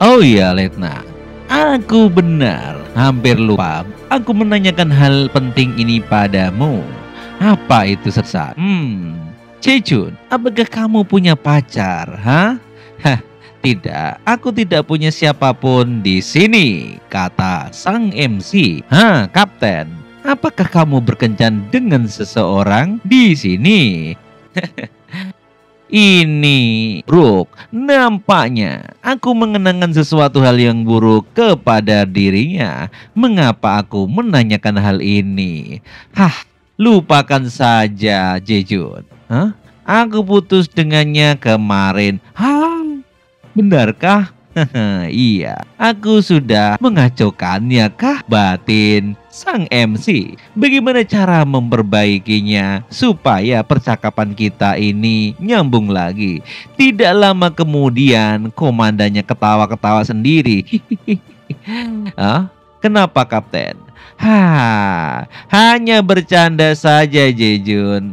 Oh iya, Letna. Aku benar, hampir lupa. Aku menanyakan hal penting ini padamu. Apa itu sesat? Jejun, apakah kamu punya pacar? Hah? Hah, tidak, aku tidak punya siapapun di sini, kata sang MC. Hah, Kapten, apakah kamu berkencan dengan seseorang di sini? Ini, Brooke, nampaknya aku mengenangkan sesuatu hal yang buruk kepada dirinya. Mengapa aku menanyakan hal ini? Hah, lupakan saja, Jejun. Hah? Aku putus dengannya kemarin. Hah? Benarkah? Iya, aku sudah mengacaukannya kah, batin sang MC? Bagaimana cara memperbaikinya supaya percakapan kita ini nyambung lagi? Tidak lama kemudian komandannya ketawa-ketawa sendiri. Hah? Kenapa, Kapten? Hanya bercanda saja, Jejun.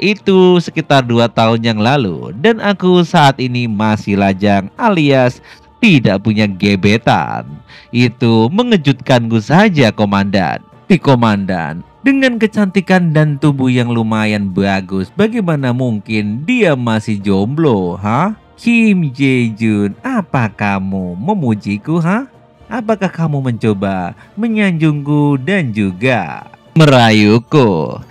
Itu sekitar 2 tahun yang lalu dan aku saat ini masih lajang alias tidak punya gebetan. Itu mengejutkanku saja, Komandan. Komandan, dengan kecantikan dan tubuh yang lumayan bagus, bagaimana mungkin dia masih jomblo, Kim Jae-jun, apa kamu memujiku, Apakah kamu mencoba menyanjungku dan juga merayuku?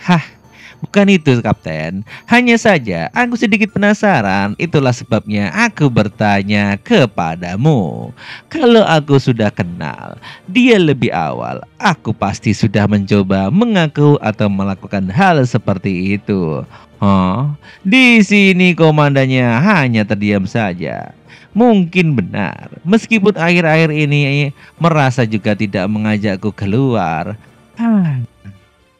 Bukan itu, Kapten. Hanya saja aku sedikit penasaran. Itulah sebabnya aku bertanya kepadamu. Kalau aku sudah kenal dia lebih awal, aku pasti sudah mencoba mengaku atau melakukan hal seperti itu. Di sini komandannya hanya terdiam saja. Mungkin benar, meskipun akhir-akhir ini merasa juga tidak mengajakku keluar.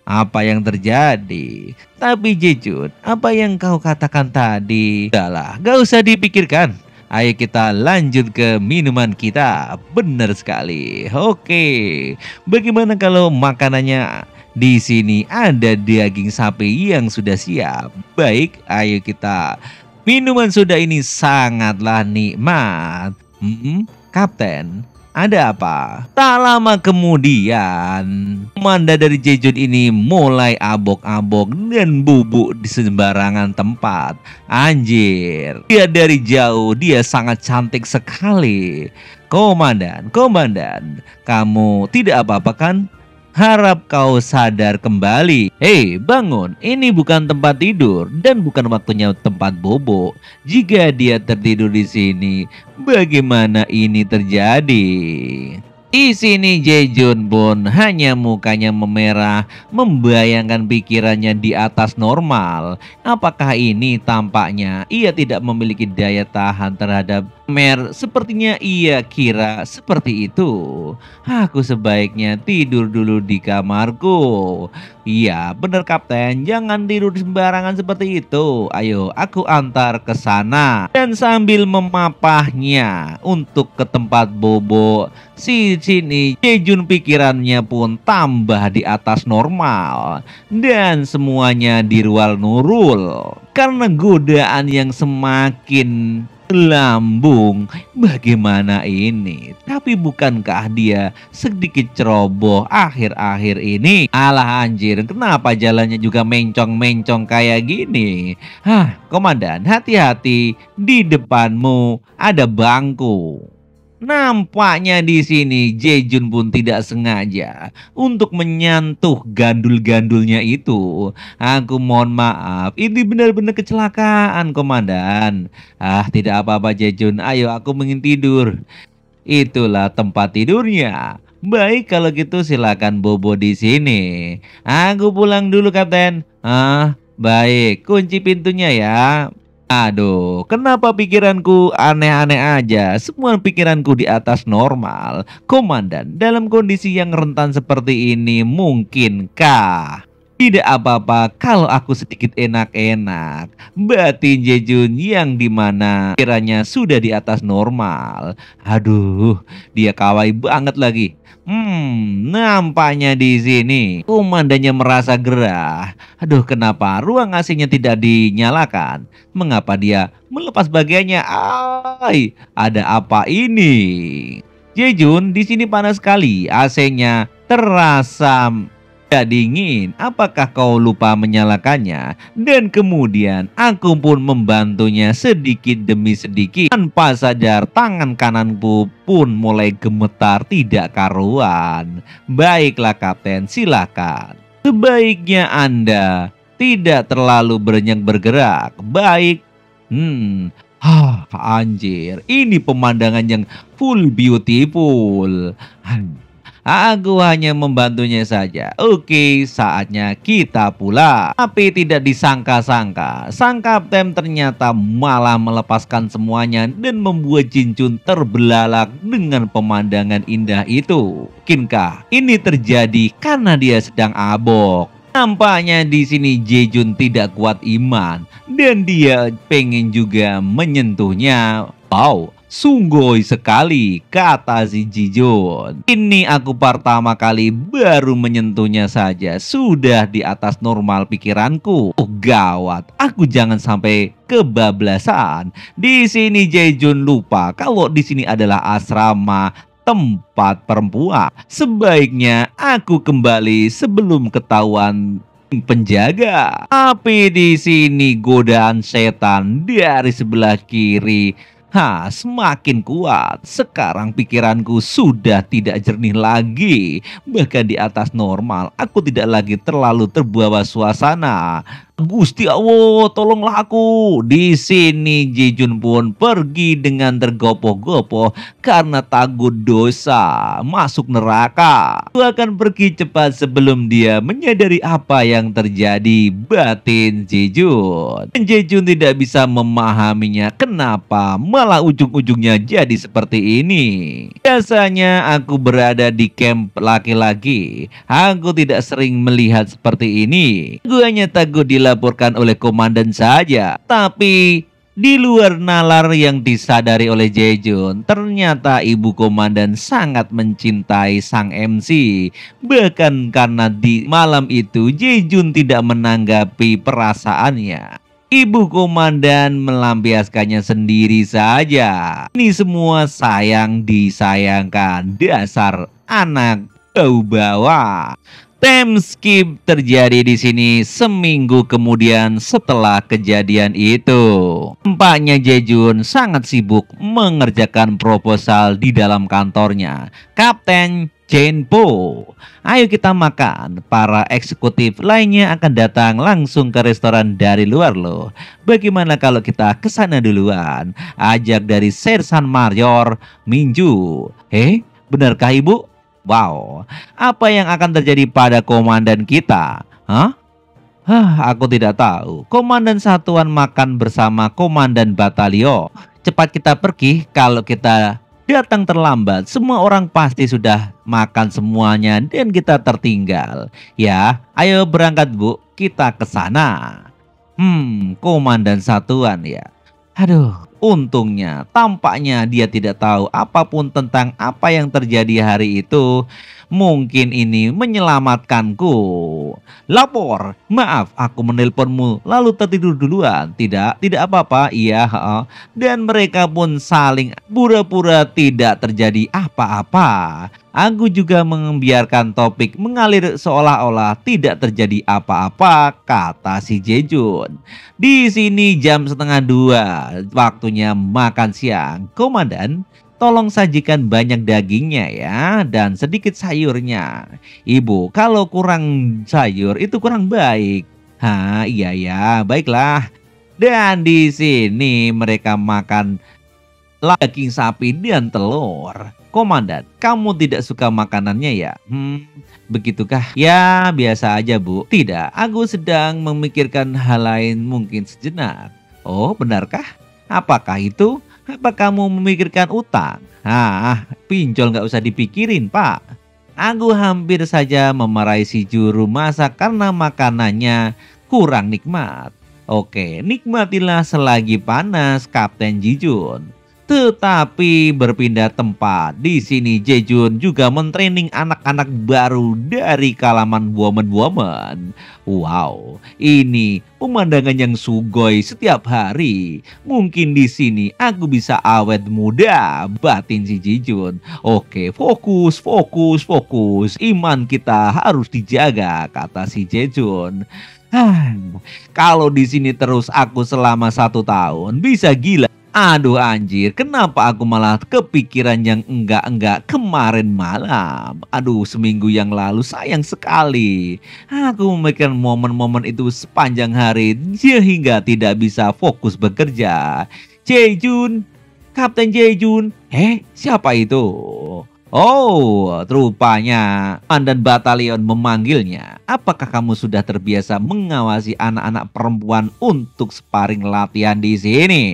Apa yang terjadi? Tapi Jejun, apa yang kau katakan tadi? Udahlah, gak usah dipikirkan. Ayo kita lanjut ke minuman kita. Benar sekali. Oke, bagaimana kalau makanannya di sini ada daging sapi yang sudah siap? Baik, ayo kita. Minuman soda ini sangatlah nikmat. Kapten, ada apa? Tak lama kemudian, Manda dari Jejun ini mulai abok-abok dan bubuk di sembarangan tempat. Anjir, dia dari jauh, dia sangat cantik sekali. Komandan, kamu tidak apa-apa kan? Harap kau sadar kembali. Hei, bangun. Ini bukan tempat tidur dan bukan waktunya tempat bobo. Jika dia tertidur di sini, bagaimana ini terjadi? Di sini Jejun pun hanya mukanya memerah, membayangkan pikirannya di atas normal. Apakah ini tampaknya ia tidak memiliki daya tahan terhadap Mer? Sepertinya ia kira seperti itu. Aku sebaiknya tidur dulu di kamarku. Iya, benar Kapten, jangan tidur sembarangan seperti itu. Ayo, aku antar ke sana. Dan sambil memapahnya untuk ke tempat bobo, sini Jejun pikirannya pun tambah di atas normal. Dan semuanya dirual nurul. Karena godaan yang semakin lambung. Bagaimana ini? Tapi bukankah dia sedikit ceroboh akhir-akhir ini? Alah anjir, kenapa jalannya juga mencong-mencong kayak gini? Komandan, hati-hati, di depanmu ada bangku. Nampaknya di sini Jejun pun tidak sengaja untuk menyentuh gandul-gandulnya itu. Aku mohon maaf, ini benar-benar kecelakaan, Komandan. Tidak apa-apa Jejun, ayo aku ingin tidur. Itulah tempat tidurnya. Baik kalau gitu silakan bobo di sini. Aku pulang dulu, Kapten. Baik, kunci pintunya ya. Aduh, kenapa pikiranku aneh-aneh aja? Semua pikiranku di atas normal. Komandan, dalam kondisi yang rentan seperti ini, mungkinkah Tidak apa-apa kalau aku sedikit enak-enak. Batin Jejun yang dimana kiranya sudah di atas normal. Aduh, dia kawaii banget lagi. Nampaknya di sini komandannya merasa gerah. Aduh, kenapa ruang AC-nya tidak dinyalakan? Mengapa dia melepas bagiannya? Ay, ada apa ini? Jejun, di sini panas sekali. AC-nya terasa tidak dingin. Apakah kau lupa menyalakannya? Dan kemudian aku pun membantunya sedikit demi sedikit. Tanpa sadar tangan kananku pun mulai gemetar tidak karuan. Baiklah Kapten, silakan. Sebaiknya Anda tidak terlalu banyak bergerak. Baik. Anjir, ini pemandangan yang full beautiful. Aku hanya membantunya saja. Oke, saatnya kita pulang. Tapi tidak disangka-sangka, sang kapten ternyata malah melepaskan semuanya dan membuat Jinchun terbelalak dengan pemandangan indah itu. Mungkinkah ini terjadi karena dia sedang abok? Nampaknya di sini Jejun tidak kuat iman dan dia pengen juga menyentuhnya. Wow, sungguh sekali, kata si Jejun. Ini aku pertama kali baru menyentuhnya saja sudah di atas normal pikiranku. Oh gawat, aku jangan sampai kebablasan. Di sini Jejun lupa kalau di sini adalah asrama tempat perempuan. Sebaiknya aku kembali sebelum ketahuan penjaga. Tapi di sini godaan setan dari sebelah kiri semakin kuat. Sekarang pikiranku sudah tidak jernih lagi. Bahkan di atas normal, aku tidak lagi terlalu terbawa suasana. Gusti Allah, tolonglah aku. Di sini Jejun pun pergi dengan tergopoh-gopoh karena takut dosa masuk neraka. Aku akan pergi cepat sebelum dia menyadari apa yang terjadi, batin Jejun. Dan Jejun tidak bisa memahaminya kenapa malah ujung-ujungnya jadi seperti ini. Biasanya aku berada di camp laki-laki. Aku tidak sering melihat seperti ini. Aku hanya takut dilaporkan oleh komandan saja. Tapi di luar nalar yang disadari oleh Jejun, ternyata ibu komandan sangat mencintai sang MC. Bahkan karena di malam itu Jejun tidak menanggapi perasaannya. Ibu komandan melampiaskannya sendiri saja. Ini semua sayang disayangkan, dasar anak bau bawa. Time skip terjadi di sini seminggu kemudian setelah kejadian itu. Nampaknya Jejun sangat sibuk mengerjakan proposal di dalam kantornya. Kapten Jenpo, ayo kita makan. Para eksekutif lainnya akan datang langsung ke restoran dari luar loh. Bagaimana kalau kita ke sana duluan? Ajak dari Sersan Mayor Minju. Benarkah ibu? Wow, apa yang akan terjadi pada komandan kita? Aku tidak tahu. Komandan satuan makan bersama komandan batalio. Cepat kita pergi, kalau kita datang terlambat, semua orang pasti sudah makan semuanya dan kita tertinggal. Ya, ayo berangkat Bu, kita ke sana. Komandan satuan ya. Aduh, untungnya tampaknya dia tidak tahu apapun tentang apa yang terjadi hari itu. Mungkin ini menyelamatkanku. Lapor, maaf aku menelponmu lalu tertidur duluan. Tidak apa-apa, iya. Dan mereka pun saling pura-pura tidak terjadi apa-apa. Aku juga membiarkan topik mengalir seolah-olah tidak terjadi apa-apa, kata si Jejun. Di sini jam 1:30, waktunya makan siang. Komandan, tolong sajikan banyak dagingnya ya dan sedikit sayurnya. Ibu, kalau kurang sayur itu kurang baik. Iya ya, baiklah. Dan di sini mereka makan daging sapi dan telur. Komandan, kamu tidak suka makanannya ya? Begitukah? Ya, biasa aja Bu. Tidak, aku sedang memikirkan hal lain mungkin sejenak. Oh, benarkah? Apakah itu? Apa kamu memikirkan utang? Pinjol nggak usah dipikirin, Pak. Aku hampir saja memarahi si juru masak karena makanannya kurang nikmat. Oke, nikmatilah selagi panas, Kapten Jijun. Tetapi berpindah tempat, di sini Jejun juga mentraining anak-anak baru dari kalangan woman-woman. Wow, ini pemandangan yang sugoi setiap hari. Mungkin di sini aku bisa awet muda, batin si Jejun. Oke, fokus, fokus, fokus. Iman kita harus dijaga, kata si Jejun. Ah, kalau di sini terus aku selama 1 tahun bisa gila. Aduh anjir, kenapa aku malah kepikiran yang enggak-enggak kemarin malam? Aduh, seminggu yang lalu sayang sekali. Aku memikirkan momen-momen itu sepanjang hari sehingga tidak bisa fokus bekerja. Jaejun, Kapten Jaejun, siapa itu? Oh, rupanya Mandan Batalion memanggilnya. Apakah kamu sudah terbiasa mengawasi anak-anak perempuan untuk sparring latihan di sini?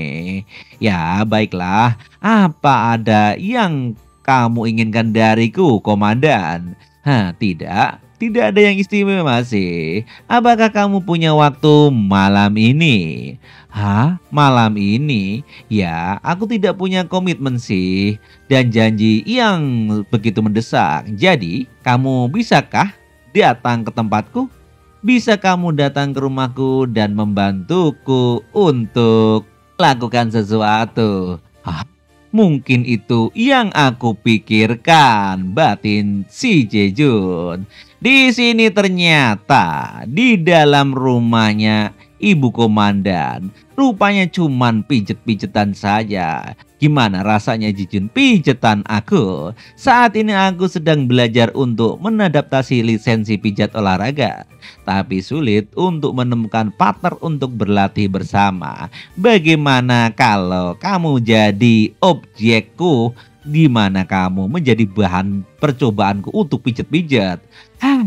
Ya, baiklah. Apa ada yang kamu inginkan dariku, Komandan? Hah, tidak. Tidak ada yang istimewa sih. Apakah kamu punya waktu malam ini? Hah? Malam ini? Ya, aku tidak punya komitmen sih dan janji yang begitu mendesak. Jadi, kamu bisakah datang ke tempatku? Bisa kamu datang ke rumahku dan membantuku untuk lakukan sesuatu? Hah? Mungkin itu yang aku pikirkan, batin si Jejun. Di sini ternyata di dalam rumahnya Ibu Komandan rupanya cuman pijet-pijetan saja. Gimana rasanya Jejun pijetan aku? Saat ini aku sedang belajar untuk menadaptasi lisensi pijat olahraga. Tapi sulit untuk menemukan partner untuk berlatih bersama. Bagaimana kalau kamu jadi objekku? Di mana kamu menjadi bahan percobaanku untuk pijet-pijet? Hah,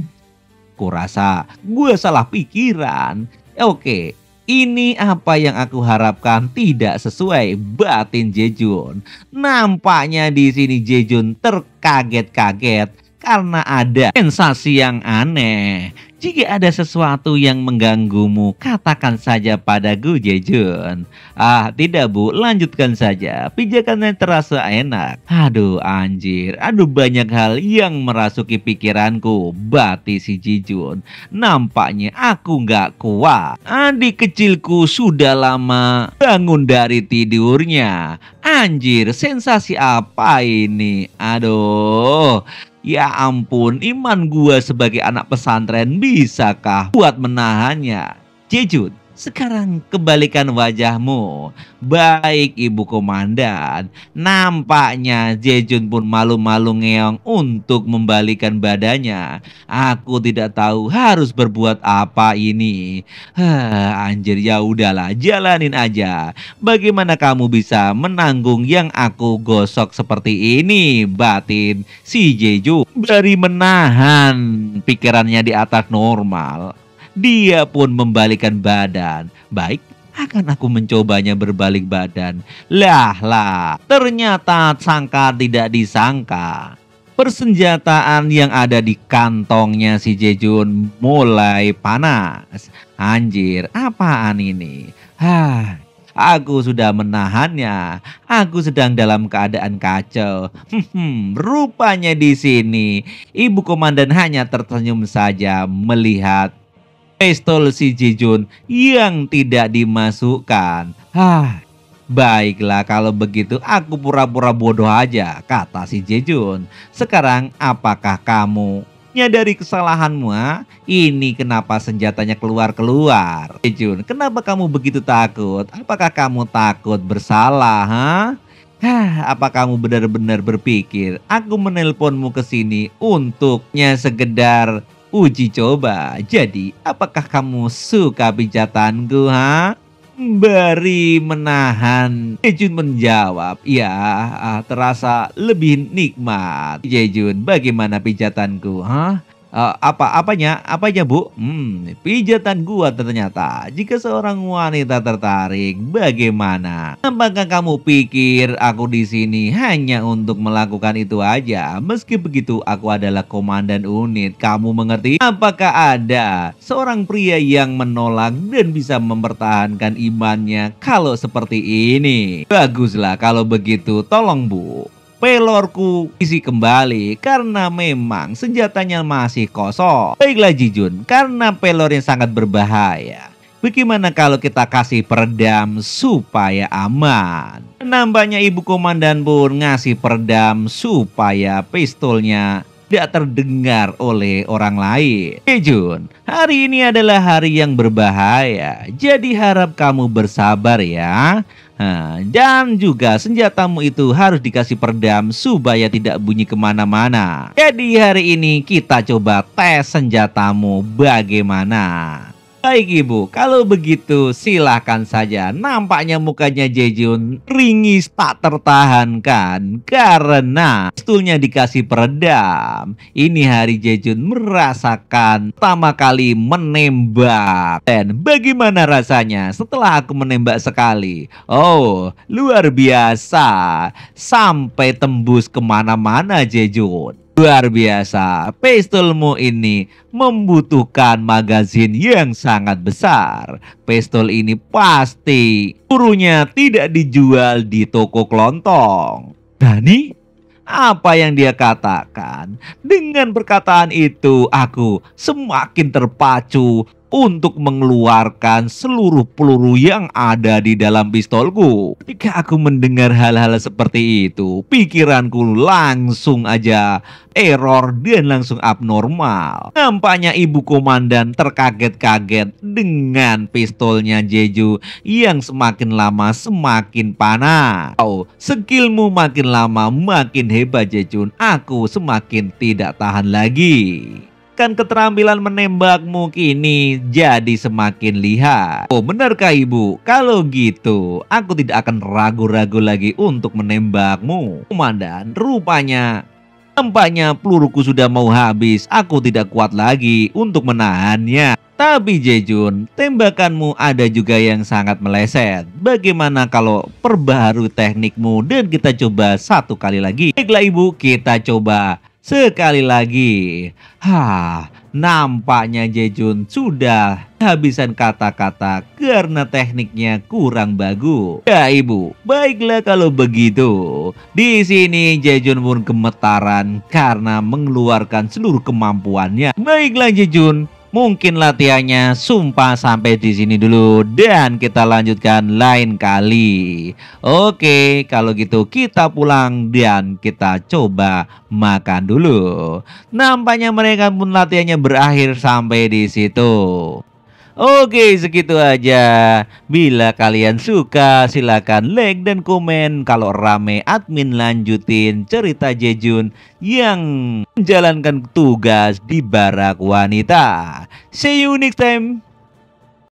kurasa gue salah pikiran. Oke, ini apa yang aku harapkan tidak sesuai, batin Jejun. Nampaknya di sini Jejun terkaget-kaget karena ada sensasi yang aneh. Jika ada sesuatu yang mengganggumu, katakan saja padaku, Jejun. Ah, tidak bu, lanjutkan saja. Pijakannya terasa enak. Aduh anjir, aduh banyak hal yang merasuki pikiranku, bati si Jejun. Nampaknya aku nggak kuat. Adik kecilku sudah lama bangun dari tidurnya. Anjir, sensasi apa ini? Aduh. Ya ampun, iman gua sebagai anak pesantren bisakah buat menahannya? Jejun, sekarang kembalikan wajahmu. Baik Ibu Komandan. Nampaknya Jejun pun malu-malu ngeong untuk membalikan badannya. Aku tidak tahu harus berbuat apa ini. Anjir, ya udahlah, jalanin aja. Bagaimana kamu bisa menanggung yang aku gosok seperti ini, batin si Jeju? Dari menahan pikirannya di atas normal, dia pun membalikkan badan. Baik, akan aku mencobanya berbalik badan. Lah, ternyata sangka tidak disangka. Persenjataan yang ada di kantongnya si Jejun mulai panas. Anjir, apaan ini? Aku sudah menahannya. Aku sedang dalam keadaan kacau. Rupanya di sini Ibu Komandan hanya tersenyum saja melihat pistol si Jejun yang tidak dimasukkan. Baiklah kalau begitu aku pura-pura bodoh aja, kata si Jejun. Sekarang apakah kamu nyadari kesalahanmu? Ini kenapa senjatanya keluar-keluar? Jejun, kenapa kamu begitu takut? Apakah kamu takut bersalah? Apa kamu benar-benar berpikir aku menelponmu ke sini untuknya sekedar uji coba? Jadi, apakah kamu suka pijatanku, Beri menahan. Jejun menjawab, ya, terasa lebih nikmat. Jejun, bagaimana pijatanku, Apanya, Bu? Pijatan gua ternyata. Jika seorang wanita tertarik, bagaimana? Apakah kamu pikir aku di sini hanya untuk melakukan itu aja? Meski begitu, aku adalah komandan unit. Kamu mengerti? Apakah ada seorang pria yang menolak dan bisa mempertahankan imannya kalau seperti ini? Baguslah kalau begitu. Tolong, Bu, pelorku isi kembali karena memang senjatanya masih kosong. Baiklah Jijun, karena pelornya sangat berbahaya. Bagaimana kalau kita kasih peredam supaya aman? Nampaknya ibu komandan pun ngasih peredam supaya pistolnya tidak terdengar oleh orang lain. Jun, hari ini adalah hari yang berbahaya. Jadi harap kamu bersabar ya. Dan juga senjatamu itu harus dikasih peredam supaya tidak bunyi kemana-mana. Jadi hari ini kita coba tes senjatamu bagaimana. Baik Ibu, kalau begitu silahkan saja. Nampaknya mukanya Jejun ringis tak tertahankan karena pistolnya dikasih peredam. Ini hari Jejun merasakan pertama kali menembak. Dan bagaimana rasanya setelah aku menembak sekali? Oh, luar biasa. Sampai tembus kemana-mana Jejun. Luar biasa, pistolmu ini membutuhkan magazin yang sangat besar. Pistol ini pasti burunya tidak dijual di toko kelontong. Dani, apa yang dia katakan? Dengan perkataan itu, aku semakin terpacu untuk mengeluarkan seluruh peluru yang ada di dalam pistolku. Ketika aku mendengar hal-hal seperti itu, pikiranku langsung aja error dan langsung abnormal. Nampaknya ibu komandan terkaget-kaget dengan pistolnya Jeju yang semakin lama semakin panas. Oh, skillmu makin lama makin hebat Jejun. Aku semakin tidak tahan lagi. Keterampilan menembakmu kini jadi semakin lihat. Oh, benarkah Ibu? Kalau gitu, aku tidak akan ragu-ragu lagi untuk menembakmu. Komandan, tampaknya peluruku sudah mau habis. Aku tidak kuat lagi untuk menahannya. Tapi Jejun, tembakanmu ada juga yang sangat meleset. Bagaimana kalau perbaharui teknikmu dan kita coba satu kali lagi? Baiklah Ibu, kita coba sekali lagi. Nampaknya Jejun sudah kehabisan kata-kata karena tekniknya kurang bagus. Ya Ibu, baiklah kalau begitu. Di sini Jejun pun gemetaran karena mengeluarkan seluruh kemampuannya. Baiklah Jejun, mungkin latihannya sumpah sampai di sini dulu dan kita lanjutkan lain kali. Oke, kalau gitu kita pulang dan kita coba makan dulu. Nampaknya mereka pun latihannya berakhir sampai di situ. Oke, segitu aja. Bila kalian suka, silakan like dan komen. Kalau rame, admin lanjutin cerita Jejun yang menjalankan tugas di barak wanita. See you next time.